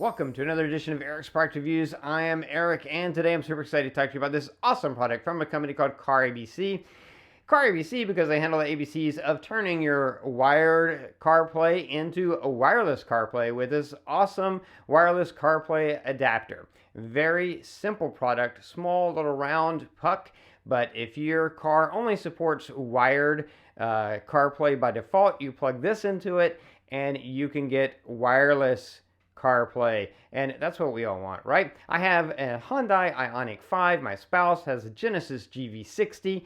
Welcome to another edition of Eric's Product Reviews. I am Eric, and today I'm super excited to talk to you about this awesome product from a company called CARABC. CARABC because they handle the ABCs of turning your wired CarPlay into a wireless CarPlay with this awesome wireless CarPlay adapter. Very simple product, small little round puck, but if your car only supports wired CarPlay by default, you plug this into it and you can get wireless CarPlay, and that's what we all want, right? I have a Hyundai Ioniq 5. My spouse has a Genesis GV60.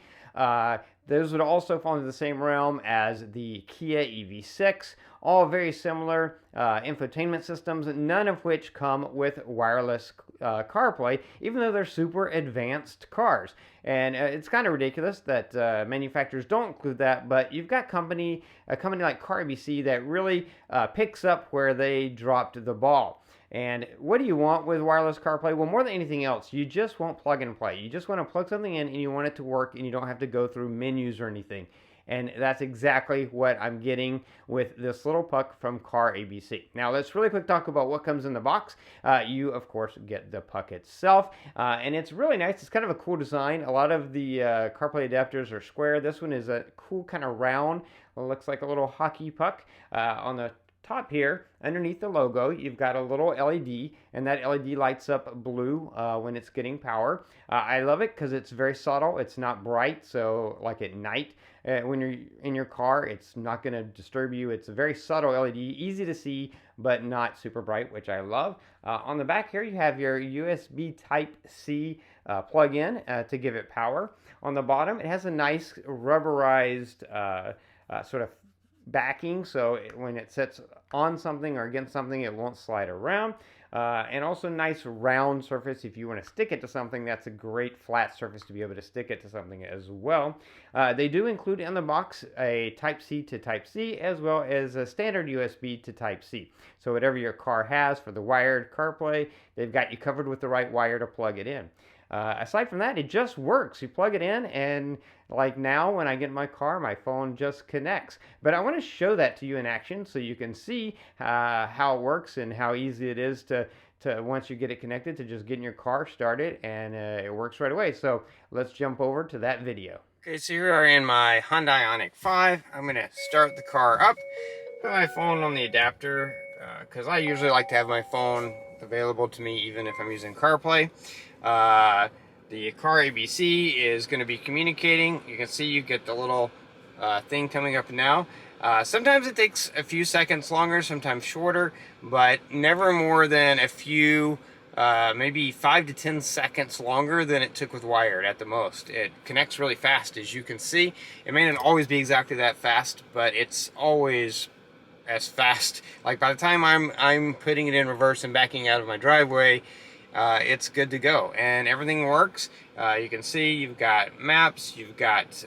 Those would also fall into the same realm as the Kia EV6. All very similar infotainment systems, none of which come with wireless CarPlay, even though they're super advanced cars. And it's kind of ridiculous that manufacturers don't include that, but you've got a company like CARABC that really picks up where they dropped the ball. And what do you want with wireless CarPlay? Well, more than anything else, you just want plug and play. You just want to plug something in and you want it to work and you don't have to go through menus or anything. And that's exactly what I'm getting with this little puck from CARABC. Now, let's really quick talk about what comes in the box. You, of course, get the puck itself. And it's really nice. It's kind of a cool design. A lot of the CarPlay adapters are square. This one is a cool kind of round. It looks like a little hockey puck. On the top here, underneath the logo, you've got a little LED, and that LED lights up blue when it's getting power. I love it because it's very subtle. It's not bright, so like at night when you're in your car, it's not going to disturb you. It's a very subtle LED, easy to see, but not super bright, which I love. On the back here, you have your USB Type-C plug-in to give it power. On the bottom, it has a nice rubberized sort of backing, so when it sits on something or against something, it won't slide around. And also nice round surface. If you want to stick it to something, that's a great flat surface to be able to stick it to something as well. They do include in the box a Type-C to Type-C as well as a standard USB to Type-C. So whatever your car has for the wired CarPlay, they've got you covered with the right wire to plug it in. Aside from that, it just works. You plug it in, and like now when I get in my car, my phone just connects. But I want to show that to you in action so you can see how it works and how easy it is to once you get it connected, to just get in your car, start it, and it works right away. So let's jump over to that video. Okay, so here we are in my Hyundai Ioniq 5. I'm going to start the car up, put my phone on the adapter, because I usually like to have my phone available to me even if I'm using CarPlay. The CARABC is going to be communicating. You can see you get the little thing coming up now. Sometimes it takes a few seconds longer, sometimes shorter, but never more than a few, maybe 5 to 10 seconds longer than it took with wired at the most. It connects really fast, as you can see. It may not always be exactly that fast, but it's always as fast. Like by the time I'm putting it in reverse and backing out of my driveway, it's good to go, and everything works. You can see you've got maps, you've got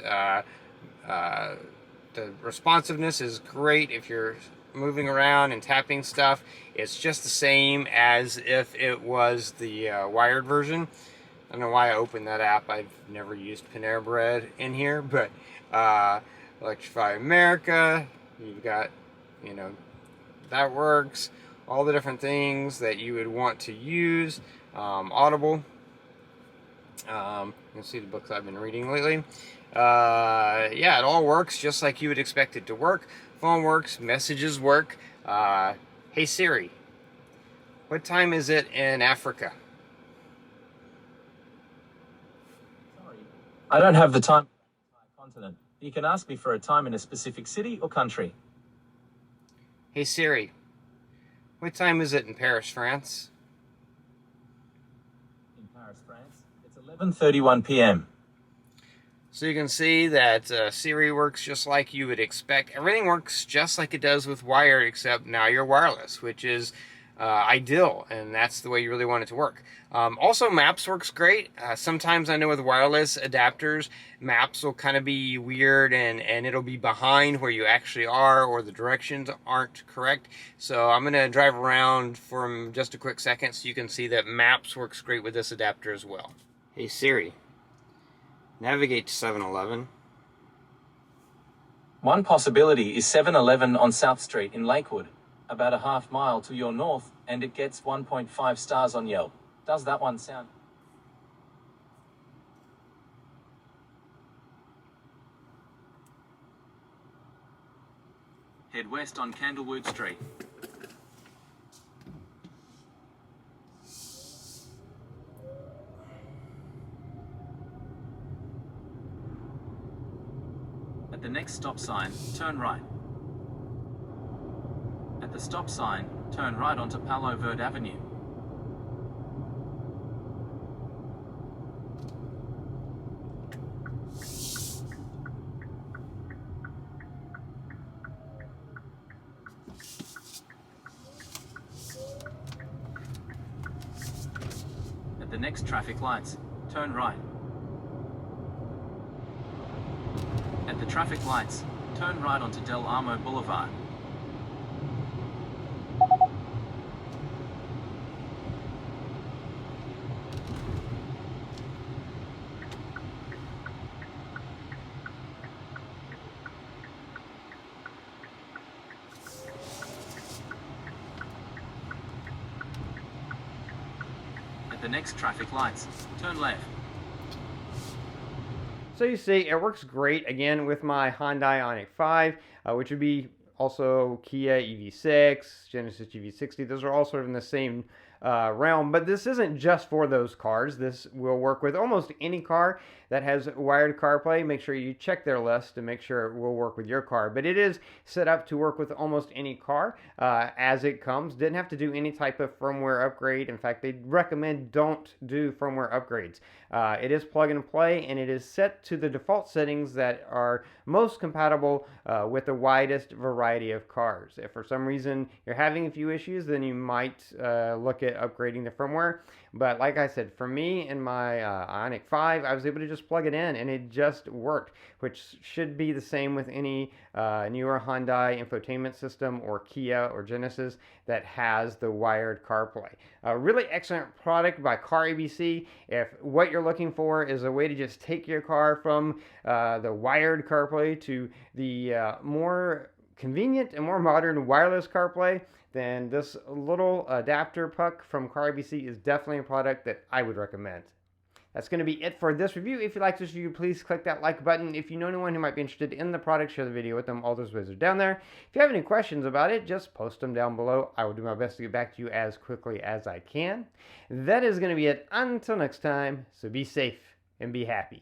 the responsiveness is great if you're moving around and tapping stuff. It's just the same as if it was the wired version. I don't know why I opened that app. I've never used Panera Bread in here, but Electrify America, you've got, you know, that works. All the different things that you would want to use. Audible. You can see the books I've been reading lately. Yeah, it all works just like you would expect it to work. Phone works, messages work. Hey Siri, what time is it in Africa? Sorry, I don't have the time for the continent. You can ask me for a time in a specific city or country. Hey Siri, what time is it in Paris, France? In Paris, France, it's 11:31 p.m. So you can see that Siri works just like you would expect. Everything works just like it does with wired, except now you're wireless, which is ideal, and that's the way you really want it to work. Also, Maps works great. Sometimes I know with wireless adapters, Maps will kind of be weird, and it'll be behind where you actually are, or the directions aren't correct. So I'm going to drive around for just a quick second so you can see that Maps works great with this adapter as well. Hey Siri, navigate to 7-Eleven. One possibility is 7-Eleven on South Street in Lakewood. about a half mile to your north, and it gets 1.5 stars on Yelp. Does that one sound? Head west on Candlewood Street. At the next stop sign, turn right. At the stop sign, turn right onto Palo Verde Avenue. At the next traffic lights, turn right. At the traffic lights, turn right onto Del Amo Boulevard. At the next traffic lights, turn left. So you see, it works great, again, with my Hyundai Ioniq 5, which would be also Kia EV6, Genesis GV60. Those are all sort of in the same realm, but this isn't just for those cars. This will work with almost any car that has wired CarPlay. Make sure you check their list to make sure it will work with your car, but it is set up to work with almost any car as it comes. Didn't have to do any type of firmware upgrade. In fact, they recommend don't do firmware upgrades. It is plug and play, and it is set to the default settings that are most compatible with the widest variety of cars. If for some reason you're having a few issues, then you might look at upgrading the firmware. But like I said, for me and my Ioniq 5, I was able to just plug it in and it just worked, which should be the same with any newer Hyundai infotainment system or Kia or Genesis that has the wired CarPlay. A really excellent product by CARABC. If what you're looking for is a way to just take your car from the wired CarPlay to the more convenient and more modern wireless CarPlay, then this little adapter puck from CARABC is definitely a product that I would recommend. That's going to be it for this review. If you like this review, please click that like button. If you know anyone who might be interested in the product, share the video with them. All those ways are down there. If you have any questions about it, just post them down below. I will do my best to get back to you as quickly as I can. That is going to be it until next time, so be safe and be happy.